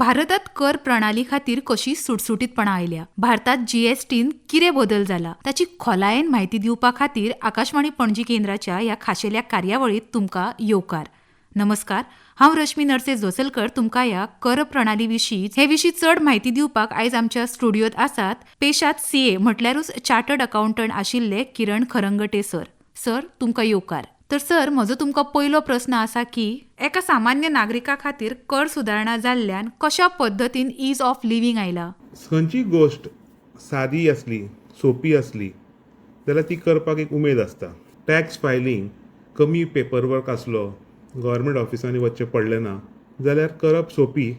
भारतात कर प्रणाली खातीर कशी सुटसुटीतपणां आयल्या. भारतात जीएसटीन कितें बदल जाला ताची खोलायेन म्हायती दिवपा खातीर आकाशवाणी पणजी केंद्राच्या ह्या खाशेल्या कार्यावळीत तुमकां येवकार. नमस्कार, हांव रश्मी नरसे जोसलकर तुमकां ह्या कर प्रणाली विशीं चड म्हायती दिवपाक आयज आमच्या स्टुडियोत आसात पेशात सीए म्हटल्यारूच चार्टर्ड अकाउंटंट आशिल्ले किरण खरंगटे सर. सर, तुमकां येवकार. तर सर, म्हजो तुमकां पयलो प्रस्न आसा की एका सामान्य नागरिका खातीर कर सुदारणा जाल्ल्यान कशा पद्दतीन ईज ऑफ लिव्हिंग आयला. खंयची गोश्ट सादी असली, सोपी असली जाल्यार ती करपाक एक उमेद आसता. टॅक्स फायलिंग कमी पेपरवर्क आसलो, गव्हर्मेंट ऑफिसांनी वचचें पडलें ना जाल्यार करप सोपी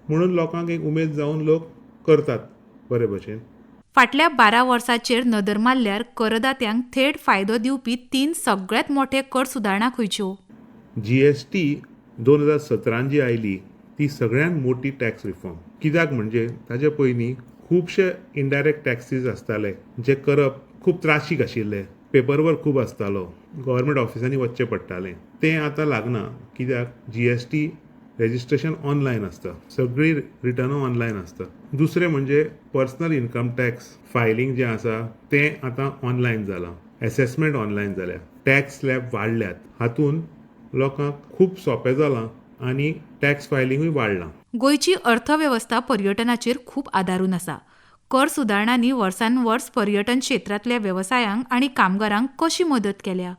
म्हणून लोकांक एक उमेद जावन लोक करतात बरे भशेन. फाटल्या 12 वर्सांचेर नदर मारल्यार करदात्यांक थेट फायदो दिवपी 3 सगळ्यात मोठे कर सुदारणा खंयच्यो? जीएसटी 2017 जी आयली ती सगळ्यांत मोठी टॅक्स रिफॉर्म. कित्याक म्हणजे ताचे पयलीं खुबशे इनडायरेक्ट टॅक्सीस आसताले जे करप खूब त्रासीक आशिल्ले. पेपरवर्क खूब आसतालो, गव्हर्मेंट ऑफिसांनी वचचें पडटालें. तें आतां लागना कित्याक जीएसटी रेजिस्ट्रेशन ऑनलायन आसता, सगळीं रिटर्नां ऑनलायन आसता. दुसरें म्हणजे पर्सनल इनकम टॅक्स फायलिंग जें आसा तें आतां ऑनलायन जालां, एसेसमेंट ऑनलायन जाल्या, टॅक्स स्लॅब वाडल्यात. हातून लोकांक खूब सोंपें जालां आनी टॅक्स फायलिंगूय वाडलां. गोंयची अर्थवेवस्था पर्यटनाचेर खूब आदारून आसा. कर सुदारणांनी वर्सान वर्स पर्यटन क्षेत्रांतल्या वेवसायांक आनी कामगारांक कशी मदत केल्या?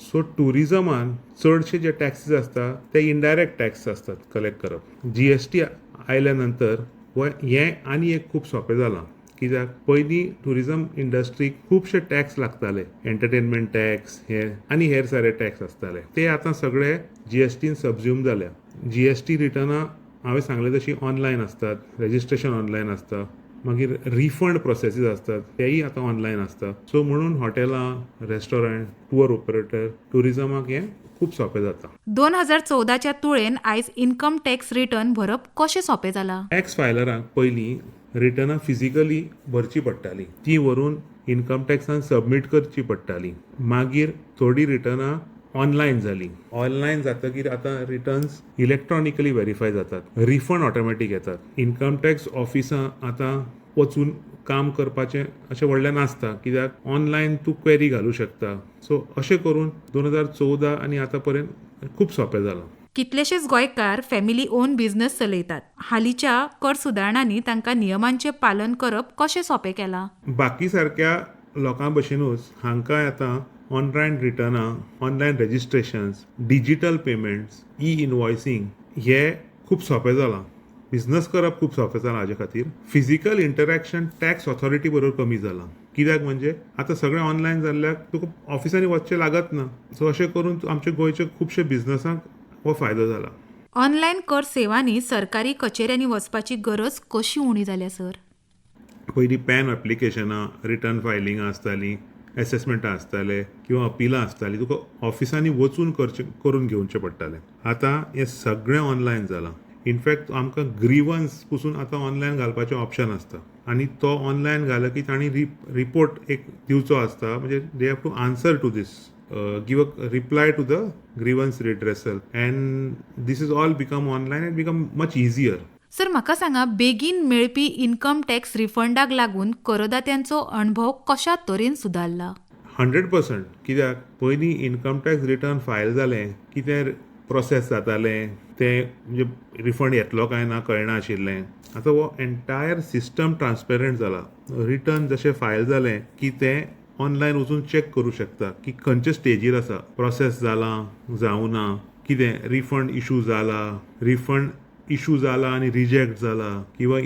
सो टुरिजमान चडशे जे टॅक्सीस आसता ते इनडायरेक्ट टॅक्स आसतात कलेक्ट करप. जीएसटी आयल्या नंतर हें आनी एक खूब सोंपें जालां. कित्याक पयलीं टुरिजम इंडस्ट्रीक खुबशे टॅक्स लागताले, एंटरटेनमेंट टॅक्स हेर सारे टॅक्स आसताले. ते आतां सगळे जीएसटीन सबज्यूम जाल्या. जीएसटी रिटर्नां हांवें सांगलें तशी ऑनलायन आसतात, रेजिस्ट्रेशन ऑनलायन आसता, मागीर रिफंड प्रोसेसीस आसतात तेय आतां ऑनलायन आसता. सो म्हणून हॉटेलां, रेस्टॉरंट, टूर ऑपरेटर, टुरिजमाक हें खूब सोंपें जाता. 2014च्या तुळेन आयज इन्कम टॅक्स रिटर्न भरप कशें सोंपें जालां? टॅक्स फायलरांक पयलीं रिटर्नां फिजिकली भरची पडटालीं, ती व्हरून इन्कम टॅक्सान सबमीट करची पडटालीं. मागीर थोडीं रिटर्नां ऑनलायन जालीं. ऑनलायन जातकीर आतां रिटर्न्स इलेक्ट्रॉनिकली व्हेरीफाय जातात, रिफंड ऑटोमॅटीक येतात. इन्कम टॅक्स ऑफिसां आतां वचून काम करपाचें अशें व्हडलें नासता कित्याक ऑनलायन तूं क्वेरी घालूं शकता. सो अशें करून 2014 आनी आतां पर्यंत खूब सोंपें जालां. कितलेशेच गोंयकार फॅमिली ओन बिझनेस चलयतात. हालींच्या कर सुदारणांनी तांकां नियमांचें पालन करप कशें सोंपें केलां? बाकी सारक्या लोकां भशेनूच हांकांय आतां online रिटर्नां, online रेजिस्ट्रेशन्स, digital payments, invoicing हें खूब सोंपें जालां. बिझनेस करप खूब सोंपें जालां हाजे खातीर. फिजिकल इंटरॅक्शन टॅक्स ऑथॉरिटी बरोबर कमी जालां. कित्याक म्हणजे आतां सगळें ऑनलायन जाल्ल्याक तुका ऑफिसांनी वचचें लागत ना. सो अशें करून आमच्या गोंयच्या खुबशे बिझनसांक हो फायदो जाला. ऑनलायन कर सेवांनी सरकारी कचेऱ्यांनी वचपाची गरज कशी उणी जाल्या सर? पयलीं पॅन एप्लिकेशनां, रिटर्न फायलिंगां आसतालीं, एसेसमेंटां आसताले किंवा अपिलां आसतालीं, तुका ऑफिसांनी वचून करून घेवचें पडटालें. आतां हें सगळें ऑनलायन जालां. इनफॅक्ट आमकां ग्रीवन्स पसून आतां ऑनलायन घालपाचें ऑप्शन आसता आनी तो ऑनलायन घालो की तांणी रिपोर्ट एक दिवचो आसता. म्हणजे they have to answer to this, give a reply to the grievance redressal, and this is all become online and become much easier. Sir, म्हाका सांगा, बेगीन मेळपी इन्कम टॅक्स रिफंडाक लागून करदात्यांचो अणभव कशा तरेन सुदारला? 100%. कित्याक पयलीं इन्कम टॅक्स रिटर्न फायल जालें की तें प्रोसेस जातालें, तें म्हणजे रिफंड येतलो काय ना कळनाशिल्लें. आतां हो एंटायर सिस्टम ट्रान्सपेरंट जाला. रिटर्न जशें फायल जालें की तें ऑनलायन वचून चॅक करूं शकता की खंयच्या स्टेजीर आसा, प्रोसेस जालां जावं ना, कितें रिफंड इशू जाला आनी रिजेक्ट जाला, किंवा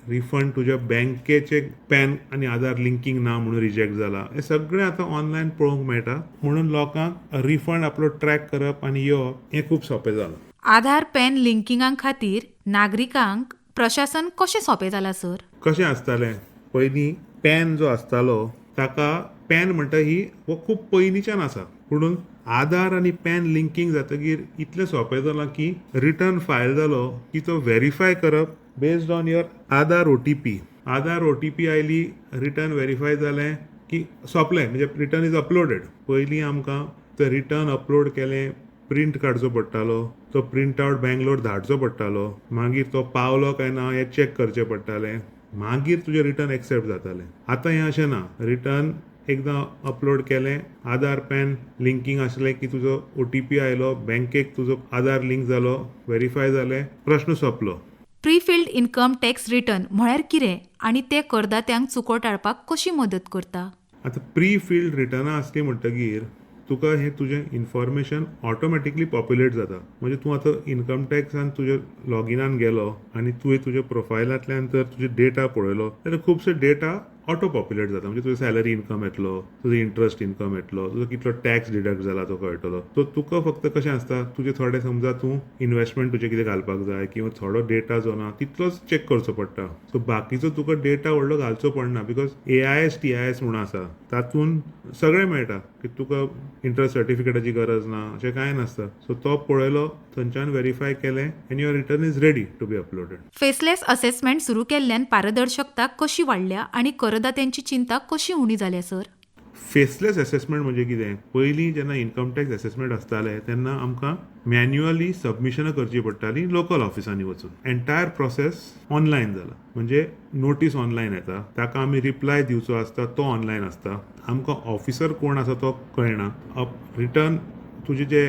रिफंड तुज्या बँकेचे पॅन आनी आधार लिंकींग ना म्हणून रिजेक्ट जाला. हें सगळें आतां ऑनलायन पळोवंक मेळटा. म्हणून लोकांक रिफंड आपलो ट्रॅक करप आनी येवप हें खूब सोंपें जालां. आधार पॅन लिंकिंगा खातीर नागरिकांक प्रशासन कशें सोंपें जालां सर? कशें आसतालें, पयलीं पॅन जो आसतालो ताका पॅन म्हणटा ही हो खूब पयलींच्यान आसा. पुणून आधार आनी पॅन लिंकींग जातकीर इतलें सोंपें जालां की रिटर्न फायल जालो की तो व्हेरीफाय करप based on your Aadhaar OTP. Aadhaar OTP oily, return verify जालें की सोंपलें, म्हणजे रिटर्न इज अपलोडेड. पयलीं आमकां तें रिटर्न अपलोड केलें, प्रिंट काडचो पडटालो, तो प्रिंट आवट बँगलोर धाडचो पडटालो, मागीर तो पावलो काय ना हें चॅक करचें पडटालें, मागीर तुजें रिटर्न एक्सेप्ट जातालें. आतां हें अशें ना. रिटर्न एकदां अपलोड केलें, आधार पॅन लिंकींग आसलें की तुजो OTP आयलो, बँकेक तुजो आधार लिंक जालो, व्हेरीफाय जालें, प्रश्न सोंपलो. Pre filled income tax return म्हळ्यार कितें आनी ते करदात्यांक चुको टाळपाक कशी मदत करता? आतां प्री फिल्ड रिटर्नां आसली म्हणटगीर तुका हें तुजें इन्फॉर्मेशन ऑटोमॅटिकली पॉप्युलेट जाता. म्हणजे तूं आतां इन्कम टॅक्सान तुज्या लॉगिनान गेलो आनी तुवें तुज्या प्रोफायलांतल्यान जर तुजे डेटा पळयलो जाल्यार खुबशे डेटा ऑटो पॉप्युलेट जाता. म्हणजे तुजो सॅलरी इन्कम येतलो, तुजो इंट्रस्ट इन्कम येतलो, तुजो कितलो टॅक्स डिडक्ट जाला तो कळटलो. सो तुका फक्त कशें आसता, तुजे थोडे समजा तूं इन्वेस्टमेंट तुजें कितें घालपाक जाय किंवा थोडो डेटा जो ना तितलोच चॅक करचो पडटा. सो बाकीचो तुका डेटा व्हडलो घालचो पडना, बिकॉज AIS TIS म्हणून आसा, तातूंत सगळें मेळटा की तुका इंट्रस्ट सर्टिफिकेटाची गरज ना, अशें कांय नासता. सो तो पळयलो, थंयच्यान व्हेरीफाय केलें and your return is ready to be uploaded. Faceless assessment सुरू केल्ल्यान पारदर्शकता कशी वाडल्या आनी करदात्यांची चिंता कशी उणी जाल्या सर? फेसलेस असेसमेंट म्हणजे कितें? पयलीं जेन्ना इन्कम टॅक्स असेसमेंट आसताले तेन्ना आमकां मॅन्युअली सबमिशनां करची पडटालीं लोकल ऑफिसांनी वचून. एंटायर प्रोसेस ऑनलायन जाला. म्हणजे नोटीस ऑनलायन येता, ताका आमी रिप्लाय दिवचो आसता, तो ऑनलायन आसता. आमकां ऑफिसर कोण आसा तो कळना. रिटर्न तुजे जे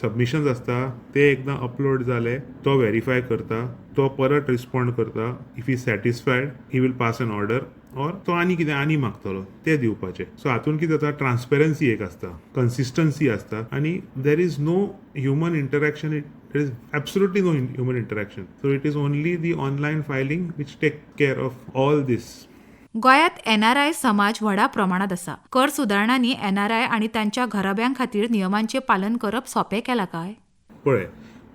सबमिशन्स आसता ते एकदां अपलोड जाले, तो व्हेरीफाय करता, तो परत रिस्पॉन्ड करता. If is satisfied he will pass an order, or तो आनी कितें आनी मागतलो ते दिवपाचें. सो हातून कितें जाता, ट्रान्सपेरन्सी एक आसता, कन्सिस्टन्सी आसता आनी there is no human interaction. There is absolutely no human interaction. So it is only the online filing which take care of all this. गोंयांत NRI समाज व्हडा प्रमाणात आसा. कर सुदारणांनी NRI आनी तांच्या घराब्यां खातीर नियमांचें पालन करप सोंपें केलां काय? पळय,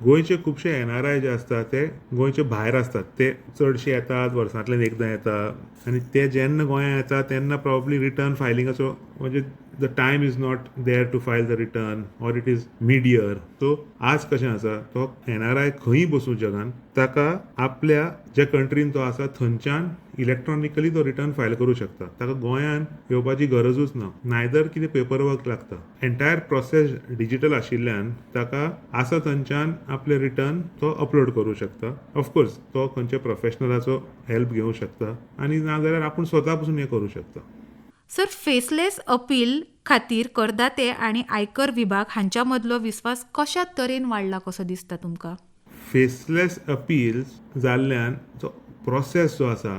गोंयचे खुबशे NRI जे आसता ते गोंयचे भायर आसतात. ते चडशे येतात, वर्सांतल्यान एकदां येतात आनी ते जेन्ना गोंयांत येता तेन्ना प्रॉब्ली रिटर्न फायलिंगाचो म्हणजे the time is not there to file the return, or it is mid year. So आज कशें आसा, तो NRI खंयी बसूं जगान ताका आपल्या ज्या कंट्रीन तो आसा थंयच्यान इलेक्ट्रॉनिकली तो रिटर्न फायल करूं शकता. ताका गोंयान येवपाची गरजूच ना. नायदर कितें पेपर वर्क लागता. एंटायर प्रोसेस डिजिटल आशिल्ल्यान ताका आसा थंयच्यान आपले रिटर्न तो अपलोड करूं शकता. ऑफकोर्स तो खंयच्या प्रोफेशनलाचो हेल्प घेवंक शकता आनी नाजाल्यार आपूण स्वता पसून हें करूं शकता. सर, फेसलेस अपील खातीर करदाते आनी आयकर विभाग हांच्या मदलो विस्वास कशा तरेन वाडला कसो दिसता तुमकां? फेसलेस अपील्स जाल्ल्यान जो प्रोसेस जो आसा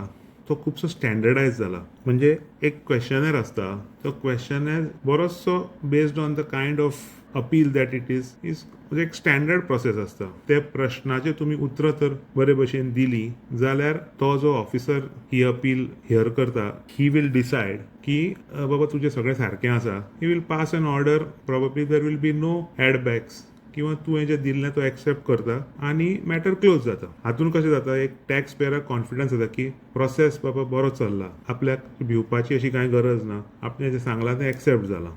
तो खुबसो स्टँडर्डायज जाला. म्हणजे एक क्वेश्चनर आसता, तो क्वेश्चनर बरोचसो based on the kind of appeal that it is म्हणजे एक स्टँडर्ड प्रोसेस आसता. ते प्रश्नाचे तुमी उतरां तर बरे भशेन दिली जाल्यार तो जो ऑफिसर ही अपील हियर करता, ही वील डिसायड की बाबा तुजें सगळें सारकें आसा. He will pass an order. Probably there will be no addbacks किंवा तुवें जें दिल्लें तो एक्सेप्ट करता आनी मॅटर क्लोज जाता. हातून कशें जाता, एक टॅक्स पेयराक कॉन्फिडन्स येता की प्रोसेस बाबा बरो चल्ला, आपल्याक भिवपाची अशी कांय गरज ना, आपणें जें सांगलां तें एक्सेप्ट जालां.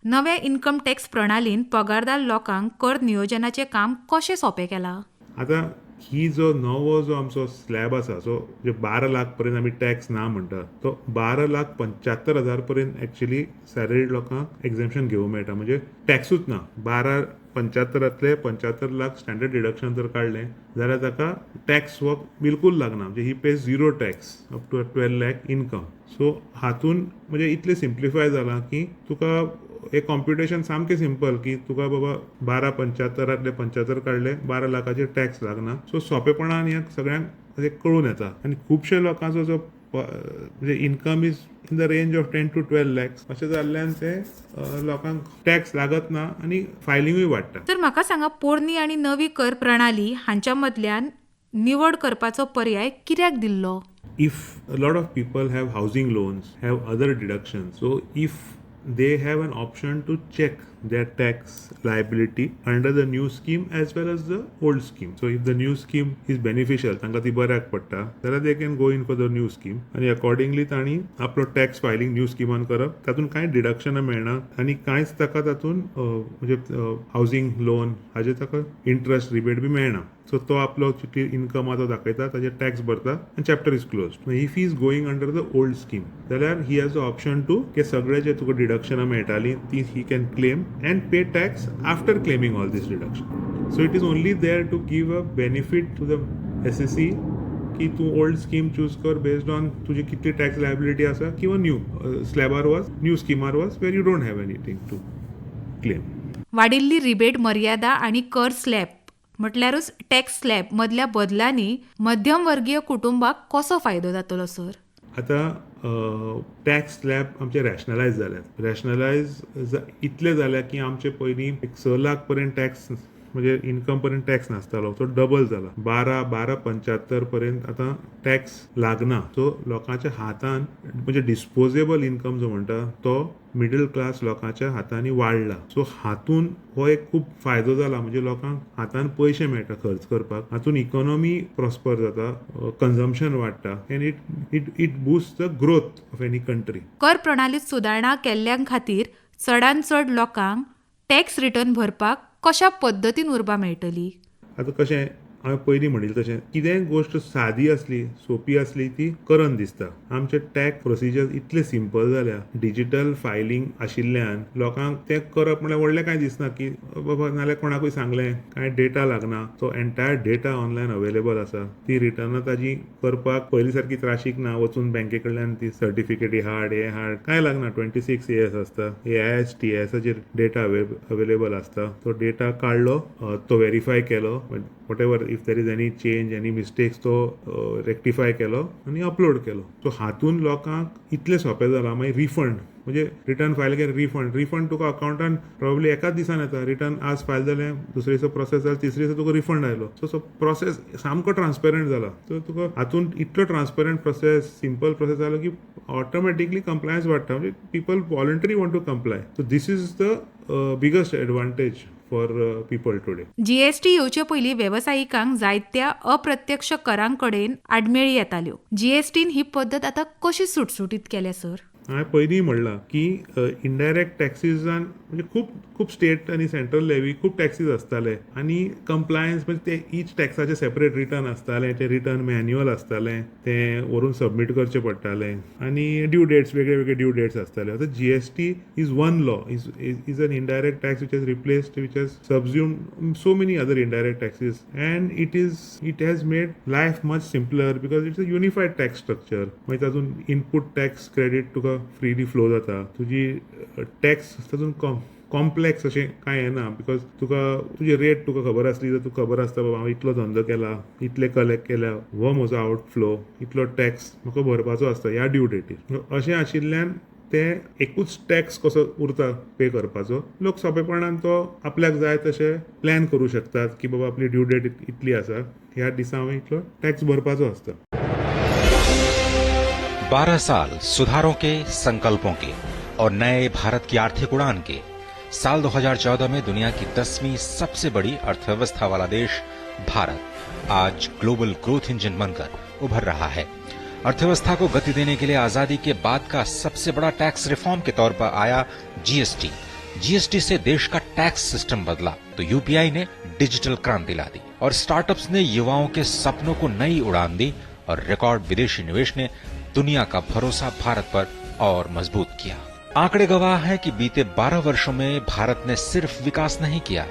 नव्या इन्कम टॅक्स प्रणालीन पगारदार लोकांक कर नियोजनाचें काम कशें सोंपें केलां? आतां ही जो नवो जो आमचो स्लॅब आसा, सो जे 12 लाख पर्यंत आमी टॅक्स ना म्हणटा, तो 12,75,000 पर्यंत एक्चुली सॅलरीड लोकांक एक्झॅम्पशन घेवंक मेळटा. म्हणजे टॅक्सूच ना. 12,75,000 75 लाख स्टँडर्ड डिडक्शन जर काडलें जाल्यार ताका टॅक्स हो बिलकूल लागना. म्हणजे he pays 0 tax up to 12 lakh income. So हातून म्हणजे इतलें सिम्प्लिफाय जालां की तुका एक कॉम्प्युटेशन सामकें सिंपल की तुका बाबा 12,75,000 75 काडले, 12 लाखाचेर टॅक्स लागना. सो सोंपेपणान ह्या सगळ्यांक कळून येता. आनी खुबशे लोकांचो जो म्हणजे income is in the range of 10 to 12 lakhs अशें जाल्ल्यान ते लोकांक टॅक्स लागत ना आनी फायलिंगूय वाडटा. तर म्हाका सांगा, पोरणी आनी नवी कर प्रणाली हांच्या मदल्यान निवड करपाचो पर्याय कित्याक दिल्लो? If a lot of people have housing loans, have other deductions, so if they have an option to check their tax liability under the new scheme as well as the old scheme. So if the new scheme is beneficial, तांकां ती बऱ्याक पडटा, जाल्यार they can go in for the new scheme. आनी accordingly तांणी आपलो tax filing new स्किमान करप. तातूंत कांय डिडक्शनां मेळना आनी कांयच ताका तातूंत म्हणजे हावजींग लोन हाजे ताका इंट्रस्ट रिबेट बी मेळना. सो तो आपलो कितली इन्कम आहा तो दाखयता, ताजेर टॅक्स भरता आनी chapter is closed. If he is going under the old scheme जाल्यार he has the option to के सगळे जे तुका डिडक्शनां मेळटालीं ती he can claim and pay tax after claiming all this deduction. So it is only there to give a benefit to the SSE की तू old scheme choose कर based on तुझी कितली टॅक्स लायबिलिटी आसा किंवा न्यू स्लॅबार वच new स्किमार वच where you don't have anything to claim. वाडिल्ली रिबेट मर्यादा आणि कर स्लॅब म्हटल्यारूच टॅक्स स्लॅब मधल्या बदलांनी मध्यमवर्गीय कुटुंबाक कसो फायदो जातलो सर? आतां टॅक्स स्लॅब आमचे रॅशनलायज जाल्यात. रॅशनलायज इतले जाल्या की आमचे पयलीं 6 लाख पर्यंत टॅक्स म्हणजे इन्कम पर्यंत टॅक्स नासतालो तो डबल जाला. 12,75 पर्यंत आता टॅक्स लागना. सो लोकांच्या हातान म्हणजे डिस्पोजेबल इन्कम जो म्हणटा तो मिडल क्लास लोकांच्या हातांनी वाडला. सो हातून हो एक खूप फायदो जाला. म्हणजे लोकांक हातान पयशे मेळटा खर्च करपाक. हातून इकॉनॉमी प्रॉस्पर जाता, कन्झम्पशन वाडटा end it boost the growth of any country. कर प्रणालीत सुदारणा केल्ल्या खातीर चडांत चड लोकांक टॅक्स रिटर्न भरपाक कशा पद्दतीन उर्बा मेळटली? आता कशें हांवें पयलीं म्हणिल्लें तशें कितेंय गोश्ट सादी असली सोपी असली ती करन दिसता. आमचे टॅक्स प्रोसिजर इतले सिंपल जाल्या. डिजिटल फायलिंग आशिल्ल्यान लोकांक तें करप म्हळ्यार व्हडलें कांय दिसना की बाबा नाल्यार कोणाकूय सांगलें कांय डेटा लागना. तो एंटायर डेटा ऑनलायन अवेलेबल आसा. ती रिटर्नां ताजी करपाक पयलीं सारकी त्राशीक ना. वचून बँके कडल्यान ती सर्टिफिकेटी हाड हे हाड कांय लागना. 26 AS आसता. AIS-TIS डेटा अवेलेबल आसता. तो डेटा काडलो, तो व्हेरीफाय केलो, what ever if there is any change any mistakes तो रेक्टिफाय केलो आनी अपलोड केलो. सो हातून लोकांक इतलें सोंपें जालां. मागीर रिफंड म्हणजे रिटर्न फायल केलें रिफंड तुका अकाउंटान प्रॉब्ली एकाच दिसान येता. रिटर्न आज फायल जालें, दुसरे दिसा प्रोसेस जालें, तिसरे दिसा तुका रिफंड आयलो. सो प्रोसेस सामको ट्रान्सपेरंट जाला. सो तुका हातून इतलो ट्रान्सपेरंट प्रोसेस सिंपल प्रोसेस जालो की ऑटोमॅटिकली कंप्लायन्स वाडटा. म्हणजे people voluntary want to comply. So this is the biggest advantage for people today. GST येवचे पयलीं वेवसायिकांक जायत्या अप्रत्यक्ष करांकडेन आडमेळी येताल्यो. जीएसटीन ही पद्दत आतां कशी सुटसुटीत केल्या सर? हांवें पयलीं म्हणलां की इनडायरेक्ट टॅक्सीजान म्हणजे खूप स्टेट आनी सेंट्रल लेवी खूप टॅक्सीज आसताले आनी कंप्लायन्स म्हणजे ते ईच टॅक्साचे सेपरेट रिटर्न आसताले. ते रिटर्न मॅन्युअल आसताले. ते व्हरून सबमीट करचे पडटाले आनी ड्यू डेट्स वेगळे ड्यू डेट्स आसताले. आतां GST is one law is an indirect tax which has replaced which has subsumed so many other indirect taxes and it has made life much simpler because it's a unified tax structure. मागीर तातूंत input tax credit तुका freely flow जाता. तुजी tax तातूंत complex अशें कांय येना because तुका तुजी रेट तुका खबर आसली जाल्यार तुका खबर आसता बाबा हांव इतलो धंदो केला, इतले कलेक्ट केल्या, हो म्हजो आवटफ्लो, इतलो टॅक्स म्हाका भरपाचो आसता ह्या ड्यू डेटीर. अशें आशिल्ल्यान ते एकूच टॅक्स कसो उरता पे करपाचो. लोक सोंपेपणान तो आपल्याक जाय तशें प्लॅन करूं शकतात की बाबा आपली ड्यू डेट इतली आसा, ह्या दिसा हांवें इतलो टॅक्स भरपाचो आसता. 12 साल सुधारों के, संकल्पों के और नए भारत की आर्थिक उड़ान के. साल 2014 में दुनिया की 10वीं सबसे बड़ी अर्थव्यवस्था वाला देश भारत आज ग्लोबल ग्रोथ इंजन बनकर उभर रहा है. अर्थव्यवस्था को गति देने के लिए आजादी के बाद का सबसे बड़ा टैक्स रिफॉर्म के तौर पर आया जीएसटी. जीएसटी से देश का टैक्स सिस्टम बदला तो यूपीआई ने डिजिटल क्रांति ला दी और स्टार्टअप्स ने युवाओं के सपनों को नई उड़ान दी और रिकॉर्ड विदेशी निवेश ने दुनिया का भरोसा भारत पर और मजबूत किया. आंकड़े गवाह हैं कि बीते 12 वर्षों में भारत ने सिर्फ विकास नहीं किया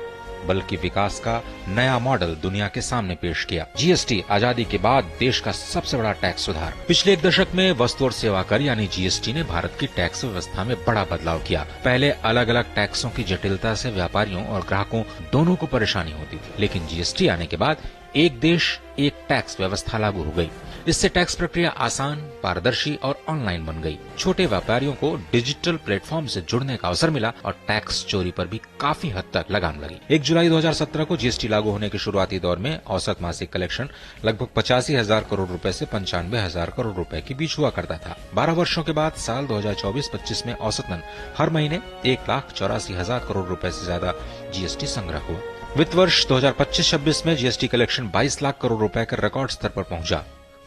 बल्कि विकास का नया मॉडल दुनिया के सामने पेश किया. जीएसटी आजादी के बाद देश का सबसे बड़ा टैक्स सुधार. पिछले एक दशक में वस्तु और सेवा कर यानी जीएसटी ने भारत की टैक्स व्यवस्था में बड़ा बदलाव किया. पहले अलग अलग टैक्सों की जटिलता से व्यापारियों और ग्राहकों दोनों को परेशानी होती थी, लेकिन जीएसटी आने के बाद एक देश एक टैक्स व्यवस्था लागू हो गई. इससे टैक्स प्रक्रिया आसान, पारदर्शी और ऑनलाइन बन गई. छोटे व्यापारियों को डिजिटल प्लेटफॉर्म से जुड़ने का अवसर मिला और टैक्स चोरी पर भी काफी हद तक लगाम लगी. 1 जुलाई 2017 को जीएसटी लागू होने के शुरुआती दौर में औसत मासिक कलेक्शन लगभग 85,000 करोड़ रुपए से 95,000 करोड़ रुपए के बीच हुआ करता था. 12 वर्षों के बाद साल 2024-25 में औसतन हर महीने 1,84,000 करोड़ रुपए से ज्यादा जीएसटी संग्रह हुआ. वित्त वर्ष 2025-26 में जीएसटी कलेक्शन 22 लाख करोड़ रुपए के रिकॉर्ड स्तर पर पहुंचा.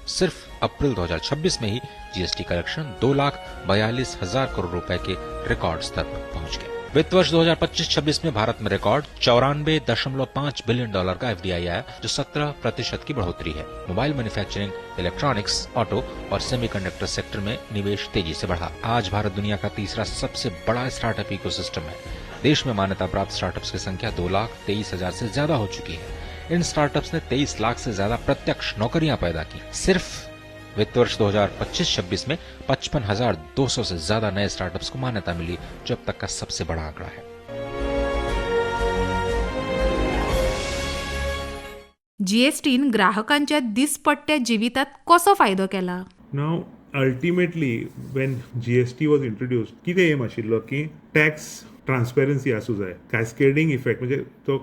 सिर्फ अप्रैल 2026 में ही जीएसटी कलेक्शन 2,42,000 करोड़ रुपए के रिकॉर्ड स्तर पर पहुंच गया. वित्त वर्ष 2025-26 में भारत में रिकॉर्ड $94.5 बिलियन का एफडीआई आया, जो 17% की बढ़ोतरी है. मोबाइल मैन्युफैक्चरिंग, इलेक्ट्रॉनिक्स, ऑटो और सेमीकंडक्टर सेक्टर में निवेश तेजी से बढ़ा. आज भारत दुनिया का तीसरा सबसे बड़ा स्टार्टअप इकोसिस्टम है. देश में मान्यता प्राप्त स्टार्टअप्स की संख्या 2,23,000 से ज्यादा हो चुकी है। इन स्टार्टअप्स ने 23 लाख से ज्यादा प्रत्यक्ष नौकरियां पैदा की। सिर्फ वित्त वर्ष 2025-26 में 55,200 से ज्यादा नए स्टार्टअप्स को मान्यता मिली, जो अब तक का सबसे बड़ा आंकड़ा है। जीएसटीन ग्राहकांच्या दिसपट्ट्या जिवितात कसो फायदो केला? नाव ultimately when GST was introduced कितें एम आशिल्लो की टॅक्स ट्रान्सपेरन्सी आसूं जाय, कॅस्केडिंग इफेक्ट म्हणजे तो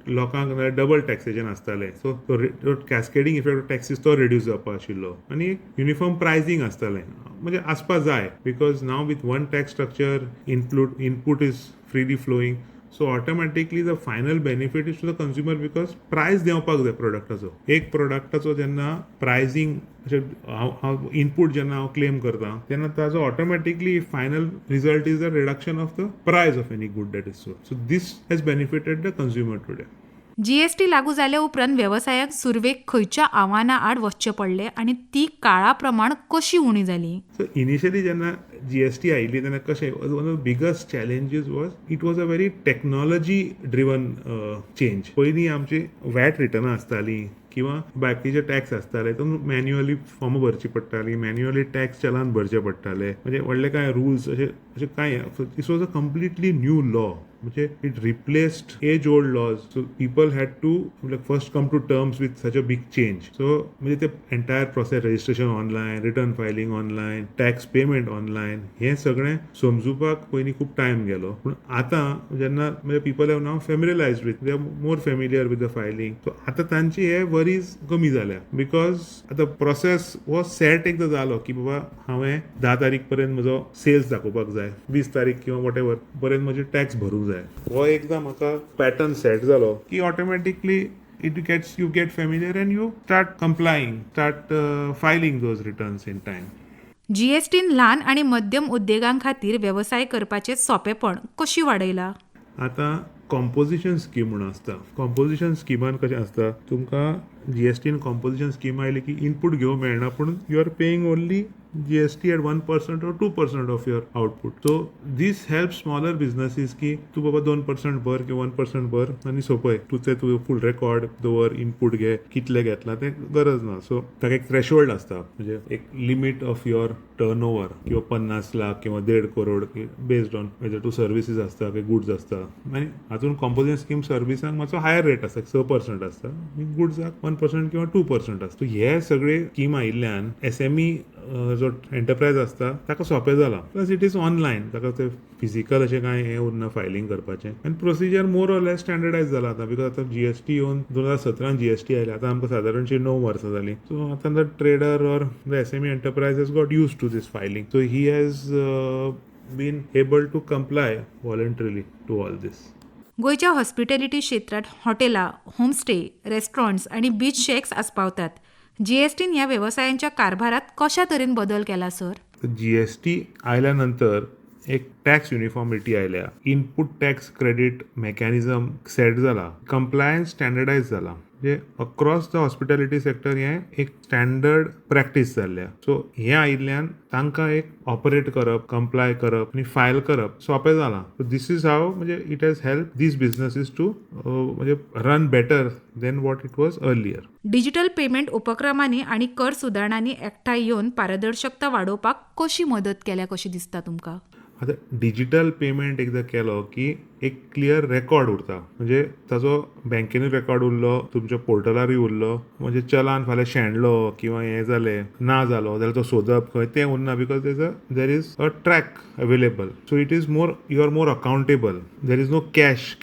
लोकांक डबल टॅक्सेशन आसतालें, सो तो कॅस्केडिंग इफेक्ट टॅक्सीस तो रिड्यूस जावपा आशिल्लो आनी एक युनिफॉर्म प्रायसींग आसतालें, म्हणजे आसपा जाय because now with one tax structure input is freely flowing. So automatically the final benefit is to the consumer because price देवपाक जाय प्रोडक्टाचो. एक प्रोडक्टाचो जेन्ना प्रायसींग हांव इनपूट जेन्ना हांव क्लेम करता तेन्ना ताजो automatically final result is the reduction of the price of any good that is sold. So this has benefited the consumer today. GST लागू जाल्या उपरांत व्यवसायाक सुरवेक खंयच्या आव्हानां आड वचचें पडलें आनी ती काळा प्रमाण कशी उणी जाली? सो इनिशियली जेन्ना GST आयिल्ली तेन्ना कशें one of biggest challenges was it was a very technology driven change. पयलीं आमची वॅट रिटर्नां आसतालीं किंवा बाकीचे टॅक्स आसताले तो मॅन्युअली फॉर्म भरची पडटाली, मॅन्युअली टॅक्स चलान भरचे पडटाले, म्हणजे व्हडले कांय रुल्स अशें कांय. This was a completely new law, म्हणजे it replaced as old laws. So people had to first come to terms with such a big change. So म्हणजे ते entire process registration online, return filing online, tax payment online, हें सगळें समजुपाक पयलीं खूब time गेलो. पूण आतां जेन्ना म्हणजे people have now familiarized with, they are more familiar with the filing. So आतां तांची हे वरीज कमी जाल्या बिकॉज आतां प्रोसेस हो सेट एकदा जालो की बाबा हांवें 10 तारीख पर्यंत म्हजो सेल्स दाखोवपाक जाय, 20 तारीख किंवा वॉट एवर पर्यंत म्हजे टॅक्स भरूंक जाय. हो एकदा म्हाका पॅटर्न सेट जालो की automatically you get familiar and you start complying, start filing those returns in time. GSTIN ल्हान आणि मध्यम उद्देगां खातीर व्यवसाय करपाचें सोंपेपण कशी वाडयला? आतां कॉम्पोजिशन स्कीम म्हणून आसता. कॉम्पोजिशन स्किमान कशें आसता, तुमकां GSTन कॉम्पोजिशन स्कीम आयली की इनपूट घेवंक मेळना, पूण you are paying only GST at 1% or 2% of your output. So this helps smaller businesses की तू बाबा 2% भर किंवा 1% भर आणि सोपय तू ते तुवें फुल रेकॉर्ड दवर, इनपूट घे, कितले घेतला ते गरज ना. सो ताका एक थ्रेशोल्ड आसता, म्हणजे एक limit of your turnover किंवा 50 लाख किंवा 1.5 crore based on whether to services आसता की गुड्स आसता. आनी हातून कॉम्पोजिशन स्कीम सर्विसांक मातसो हायर रेट आसता, 6% आसता, गुड्साक 1% किंवा 2% आसता. हे सगळे स्कीम आयिल्ल्यान SME जो एंटरप्राइज आसता ताका सोंपें जालां. प्लस इट इज ऑनलायन, ताका ते फिजिकल अशें कांय हें उरना फायलिंग करपाचें. आनी प्रोसिजर मोर ऑर लेस स्टँडर्डायज जाला आतां, बिकॉज आतां GST येवन 2017 GST आयल्या, आतां आमकां सादारणशी 9 वर्सां जालीं. सो आतां the trader or the SME enterprise has got use to this filing. So he has been able to comply voluntarily to all this. गोंयच्या हॉस्पिटॅलिटी क्षेत्रात हॉटेलां, होमस्टे, रेस्टॉरंट्स आणि बीच शेक्स आस्पावतात. जीएसटीन ह्या व्यवसायांच्या कारभारात कशा तरेन बदल केला सर? GST आयल्यानंतर एक टॅक्स युनिफॉर्मिटी आयल्या, input tax credit mechanism set जाला, कंप्लायन्स स्टँडर्डायज जाला, म्हणजे अक्रॉस द हॉस्पिटॅलिटी सेक्टर हें एक स्टँडर्ड प्रॅक्टीस जाल्ल्या. सो हें आयिल्ल्यान तांकां एक ऑपरेट करप, कंप्लाय करप आनी फायल करप सोंपें जालां. सो दीस इज हाव म्हणजे it has help this businesses to म्हणजे run better than what it was earlier. Digital payment उपक्रमांनी आणि कर सुदारणांनी एकठांय येवन पारदर्शकता वाडोवपाक कशी मदत केल्या कशी दिसता तुमकां? आतां डिजिटल पेमेंट एकदां केलो की एक क्लियर रेकॉर्ड उरता, म्हणजे ताजो बँकेनूय रेकॉर्ड उरलो, तुमच्या पोर्टलारूय उरलो, म्हणजे चलान फाल्यां शेणलो किंवा हें जालें ना जालो जाल्यार तो सोदप खंय तें उरना, because there is a track available. So it is more, you are more accountable. There is no cash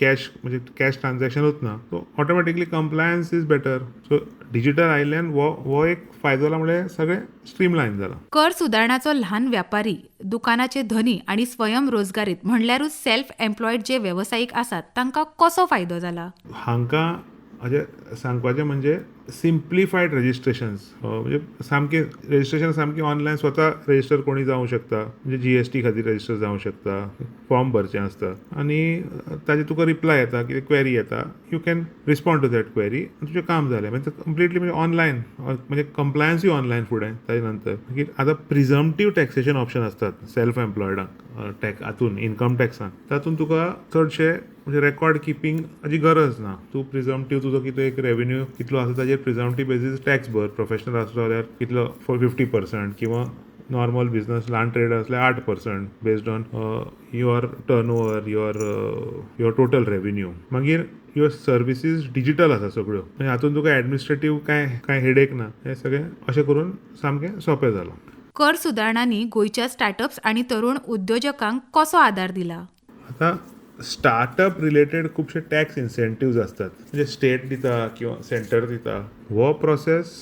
म्हणजे कॅश ट्रान्झॅक्शनूच ना. So automatically compliance is better. So digital आयिल्ल्यान हो एक फायदो जाला, म्हणजे सगळें स्ट्रीमलायन जाला. कर सुदारणाचो ल्हान व्यापारी, दुकानाचे धनी आणि स्वयंरोजगारीत म्हणल्यारूच सेल्फ एम्प्लॉयड जे व्यावसायिक आसात तांकां कसो फायदो जाला? हांकां सांगपाचें म्हणजे सिम्प्लिफायड रजिस्ट्रेशन्स म्हणजे सामके रजिस्ट्रेशन सामकें ऑनलायन स्वता रजिस्टर कोणी जावंक शकता म्हणजे GST खातीर रजिस्टर जावंक शकता फॉर्म भरचें आसता आनी ताजे तुका रिप्लाय येता कितें क्वेरी येता you can respond to that query आनी तुजें काम जालें म्हणजे कंप्लिटली म्हणजे ऑनलायन म्हणजे कंप्लायन्सूय ऑनलायन फुडें ताजे नंतर मागीर आतां प्रिझम्पटीव टॅक्सेशन ऑप्शन असतात सेल्फ एम्प्लॉयडांक हातून इन्कम टॅक्सान तातूंत तुका चडशे म्हणजे रेकॉर्ड किपींग हाची गरज ना तूं प्रिझम्पटीव तुजो कितें एक रेवेन्यू कितलो आसा ताजेर प्रिझम्पटीव बेजीस टॅक्स भर प्रोफेशनल आसलो जाल्यार कितलो 50% किंवा नॉर्मल बिझनस ल्हान ट्रेडर असल्यार 8% based on your turnover your total revenue मागीर युअर सर्विसीस डिजिटल आसा सगळ्यो म्हणजे हातूंत तुका एडमिनिस्ट्रेटीव कांय हेडेक ना हें सगळें अशें करून सामकें सोंपें जालां कर सुदारणांनी गोंयच्या स्टार्टअप्स आणि तरुण उद्योजकांक कसो आदार दिला आतां स्टार्टअप रिलेटेड खुबशे टॅक्स इन्सेंटिव्ज असतात म्हणजे स्टेट दिता किंवा सेंटर दिता हो प्रोसेस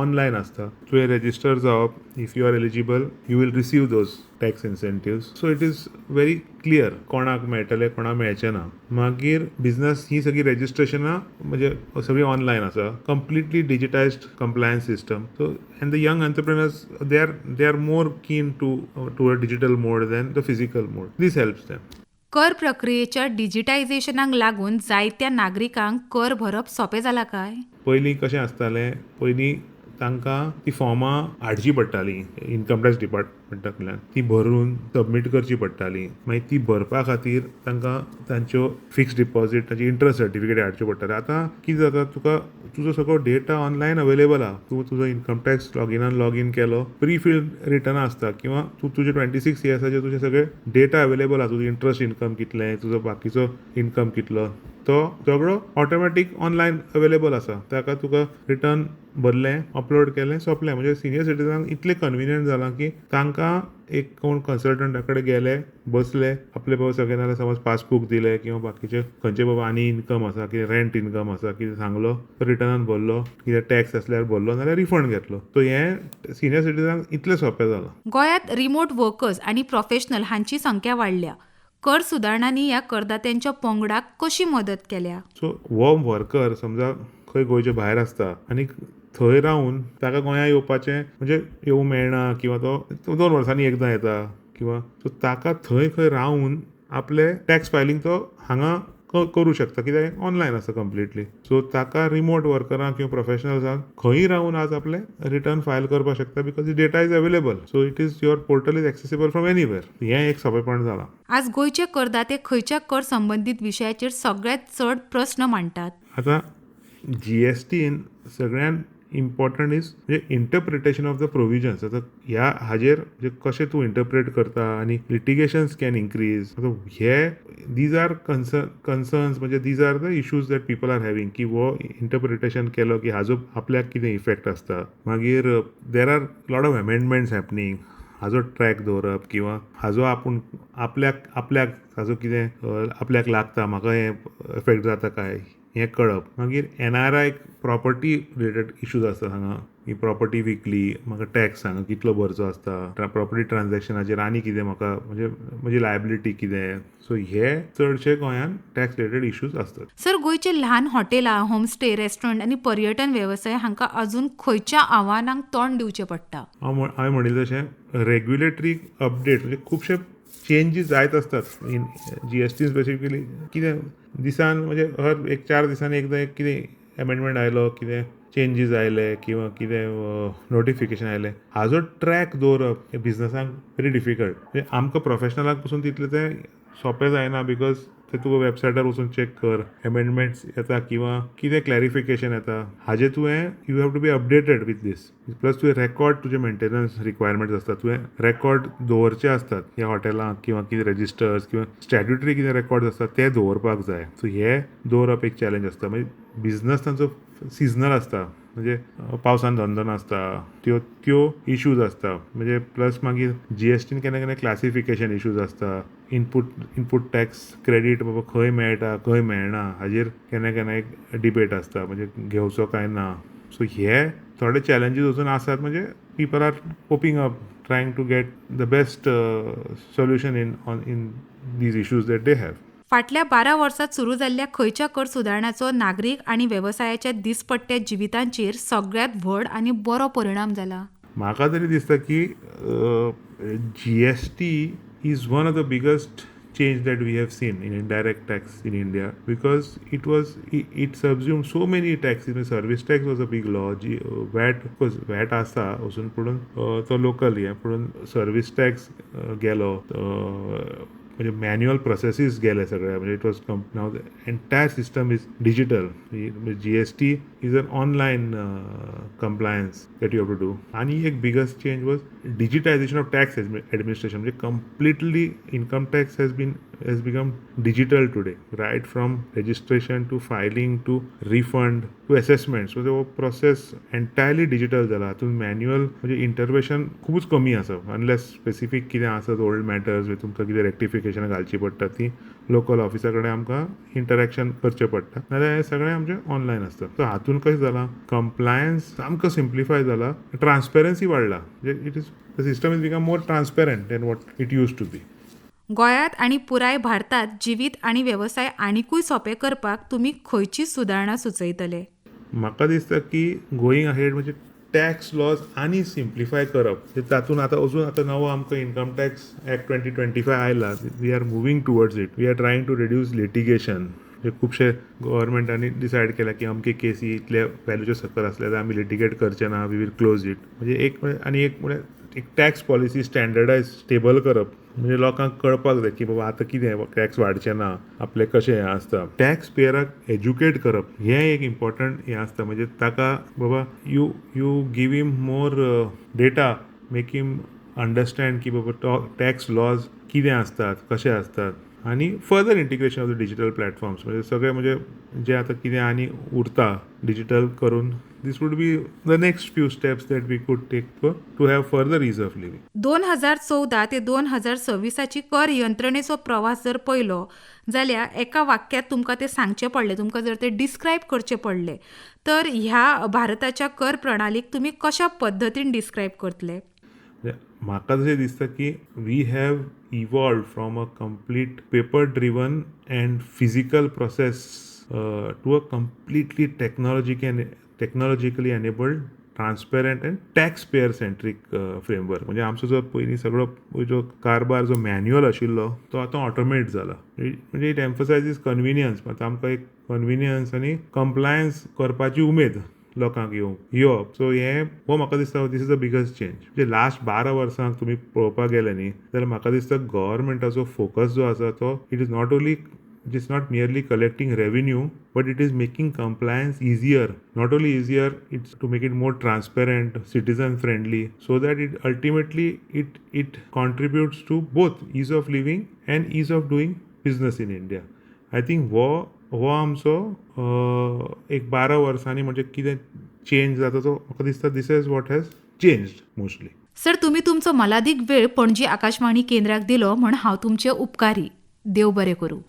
ऑनलायन आसता तुवें रेजिस्टर जावप if you are eligible you will receive those tax incentives so it is very clear कोणाक मेळटले कोणाक मेळचें ना मागीर बिझनस ही सगळी रेजिस्ट्रेशनां म्हणजे सगळी ऑनलायन आसा completely digitized compliance system so and the young entrepreneurs they are more keen to a digital mode than the physical mode this helps them कर प्रक्रियेच्या डिजिटायझेशनाक लागून जायत्या नागरिकांक कर भरप सोपें जाला काय पयलीं कशें आसतालें पयलीं तांकां ती फॉर्मां हाडची पडटालीं इन्कम टॅक्स डिपार्टमेंटा ती भरून सबमीट करची पडटालीं मागीर ती भरपा खातीर तांकां तांच्यो फिक्स्ड डिपॉझीट तांची इंट्रस्ट सर्टिफिकेट हाडचे पडटाले आतां कितें जाता तुका तुजो सगळो डेटा ऑनलायन अवेलेबल आहा तूं तुजो इन्कम टॅक्स लॉगीन केलो प्री फिल्ड रिटर्नां आसता किंवा तूं तुजे 26 इयर्साचे तुजे सगळे डेटा अवेलेबल आहा तुजो इंट्रस्ट इन्कम कितलें तुजो बाकीचो इन्कम कितलो तो सगळो ऑटोमॅटीक ऑनलायन अवेलेबल आसा ताका तुका रिटर्न भरलें अपलोड केलें सोंपलें म्हणजे सिनियर सिटीजनांक इतलें कन्विनियंट जालां की तांकां एक कोण कन्सल्टंटा कडेन गेले बसले आपले बाबा सगळें नाल्यार समज पासबूक दिलें किंवा बाकीचे खंयचे बाबा आनी इन्कम आसा कितें रेंट इन्कम आसा कितें सांगलो रिटर्नान भरलो कितें टॅक्स आसल्यार भरलो नाल्यार रिफंड घेतलो सो हें सिनियर सिटीजनांक इतलें सोंपें जालां गोंयांत रिमोट वर्कर्स आणि प्रोफेशनल हांची संख्या वाडल्या कर सुदारणांनी ह्या करदात्यांच्या पंगडाक कशी मदत केल्या सो हो वर्कर समजा खंय गोंयचे भायर आसता आनी थंय रावन ताका गोंया येवपाचें म्हणजे येवं मेळना किंवा तो 2 वर्सांनी एकदां येता किंवा सो ताका थंय खंय रावन आपले टॅक्स फायलींग तो हांगा करूं शकता कित्याक ऑनलायन आसा कंप्लिटली सो ताका रिमोट वर्करांक किंवा प्रोफेशनल्सांक खंय रावन आज आपले रिटर्न फायल करपाक शकता because data is available so it is your portal is accessible from anywhere हें एक सोंपेपण जालां आज गोंयचे करदाते खंयच्या कर संबंधीत विशयाचेर सगळ्यांत चड प्रस्न मांडटात आतां GSTन सगळ्यान इम्पॉर्टंट इज म्हणजे इंटरप्रिटेशन ऑफ द प्रोविजन्स आतां ह्या हाजेर म्हणजे कशें तूं इंटरप्रेट करता आनी लिटिगेशन्स कॅन इन्क्रीज आतां हे दीज आर कन्सर्न्स म्हणजे these are the issues that people are having की वो इंटरप्रिटेशन केलो की हाजो आपल्याक कितें इफेक्ट आसता मागीर there are lot of amendments happening हाजो ट्रॅक दवरप किंवा हाजो आपूण आपल्याक हाजो कितें आपल्याक लागता म्हाका हें इफेक्ट जाता काय हें कळप मागीर NRI प्रॉपर्टी रिलेटेड इश्यूज आसता हांगा ही प्रॉपर्टी विकली म्हाका टॅक्स हांगा कितलो भरचो आसता प्रॉपर्टी ट्रान्जॅक्शनाचेर आनी कितें म्हाका म्हणजे म्हजी लायबिलिटी कितें सो हे चडशे गोंयान टॅक्स रिलेटेड इश्यूज असतात सर गोंयचे ल्हान हॉटेलां होमस्टे रेस्टॉरंट आणि पर्यटन वेवसाय हांकां अजून खंयच्या आव्हानांक तोंड दिवचें पडटा हांवें म्हणिल्लें तशें रेग्युलेटरी अपडेट म्हणजे खुबशे चेंजीस जायत असतात इन GST स्पेसिफिकली कितें दिसान म्हणजे हर एक 4 दिसांनी एकदां एक कितें अमेंडमेंट आयलो कितें चेंजीस आयले किंवा कितें नोटिफिकेशन आयलें हाजो ट्रॅक दवरप बिझनसांक व्हेरी डिफिकल्ट म्हणजे आमकां प्रोफेशनलाक पसून तितलें तें सोंपें जायना बिकॉज थंय तुका वेबसायटार वचून चॅक कर अमेंडमेंट्स येता किंवा कितें क्लॅरिफिकेशन येता हाजें तुवें you have to be updated with this plus तुवें रेकॉर्ड तुजे मेंटेनन्स रिक्वायरमेंट्स आसता तुवें रेकॉर्ड दवरचे आसतात ह्या हॉटेलांक किंवा कितें रजिस्टर्स किंवा स्टॅट्युटरी कितें रेकॉर्ड आसतात ते दवरपाक जाय सो हे दवरप एक चॅलेंज आसता मागीर बिझनस तांचो सिजनल आसता म्हणजे पावसान धंदो नासता त्यो इश्यूज आसता म्हणजे प्लस मागीर GSTन केन्ना केन्ना क्लासिफिकेशन इश्यूज आसता इनपूट टॅक्स क्रेडीट बाबा खंय मेळटा खंय मेळना हाजेर केन्ना केन्ना एक डिबेट आसता म्हणजे घेवचो काय ना सो हे थोडे चॅलेंजीस अजून आसात म्हणजे people are coping up trying to get the best solution in these issues that they have फाटल्या 12 वर्सात सुरू जाल्ल्या खंयच्या कर सुदारणाचो नागरीक आनी वेवसायाच्या दिसपट्ट्या जिवितांचेर सगळ्यात व्हड आनी बरो परिणाम जाला? म्हाका तरी दिसता की GST is one of the biggest change that we have seen in indirect tax in India, because it subsumed so many taxes. Service tax was a big law. VAT, because VAT आसा वचून पुढून तो local हे पुढून service tax गेलो, म्हणजे manual processes गेले सगळे, म्हणजे it was now the entire system is digital. GST is an online compliance that you have to do. आणि एक biggest change was digitization of tax administration. म्हणजे completely income tax has become digital today, right from registration to filing to refund to assessment. So the process entirely digital जाला. हातून manual म्हणजे intervention खूपच कमी आसा, unless specific कितें आसत old matters बी तुमकां कितें रेक्टिफिकेशनां घालची पडटा ती लोकल ऑफिसा कडेन आमकां इंटरॅक्शन करचें पडटा, नाजाल्यार हें सगळें आमचें ऑनलायन आसता. सो हातून कशें जाला, कंप्लायन्स सामको सिम्प्लिफाय जाला, ट्रान्सपेरन्सी वाडला. It is the system is become more transparent than what it use to be. गोंयांत आनी पुराय भारतात जिवीत आनी वेवसाय आनीकूय सोंपे करपाक तुमी खंयची सुदारणा सुचयतले? म्हाका दिसता की गोईंग अहेड म्हणजे टॅक्स लॉज आनी सिम्प्लिफाय करप. तातूंत आतां नवो आमकां इन्कम टॅक्स ॲक्ट 2025 आयला. We are moving towards it. We are trying to reduce litigation. खुबशे गव्हर्मेंटांनी डिसायड केला की अमके केसी इतल्या व्हॅल्यूचे सकयल आसले जाल्यार आमी लिटिगेट करचे ना, वी वील क्लोज इट. म्हणजे एक टॅक्स पॉलिसी स्टँडर्डायज स्टेबल करप, म्हणजे लोकांक कळपाक जाय की बाबा आतां कितें टॅक्स वाडचे ना, आपलें कशें हें आसता. टॅक्स पेयराक एज्युकेट करप हें एक इम्पॉर्टंट हें आसता. म्हणजे ताका बाबा you give him more data, make him understand की बाबा टॅक्स लॉज कितें आसतात, कशें आसतात. आणि further integration of the digital platforms, म्हणजे सगळें म्हणजे जे आतां कितें आनी उरता डिजिटल करून, this would be the next few steps that we could take to have further ease of living. 2014 ते 2026 कर यंत्रणेचो प्रवास जर पळयलो जाल्यार एका वाक्यात तुमकां तें सांगचें पडलें, तुमकां जर तें डिस्क्रायब करचें पडलें, तर ह्या भारताच्या कर प्रणालीक तुमी कशा पद्दतीन डिस्क्रायब करतले? म्हाका तशें दिसता की we have evolved from a complete paper driven and physical process to a completely technologically enabled, transparent and taxpayer centric framework. म्हणजे आमचो जो पयलीं सगळो जो कारबार जो मॅन्युअल आशिल्लो तो आतां ऑटोमेट जाला. म्हणजे इट एम्फसायजीस कन्विनियन्स. आतां आमकां एक कन्विनियन्स आनी कंप्लायन्स करपाची उमेद लोकांक येवप. सो हो म्हाका दिसता this is the biggest change. म्हणजे लास्ट 12 वर्सांक तुमी पळोवपाक गेले न्ही जाल्यार म्हाका दिसता गव्हर्मेंटाचो फोकस जो आसा तो it is not merely collecting revenue, but it is making compliance easier. Not only easier, it's to make it more transparent, citizen friendly, so that it ultimately it contributes to both ease of living and ease of doing business in India. I think हो आमचो एक 12 वर्सांनी म्हणजे कितें change जाता तो म्हाका दिसता this is what has changed mostly. Sir, तुम्ही तुमचो मलादीक वेळ पणजी आकाशवाणी केंद्राक दिलो म्हण हांव तुमचे उपकारी. देव बरें करूं.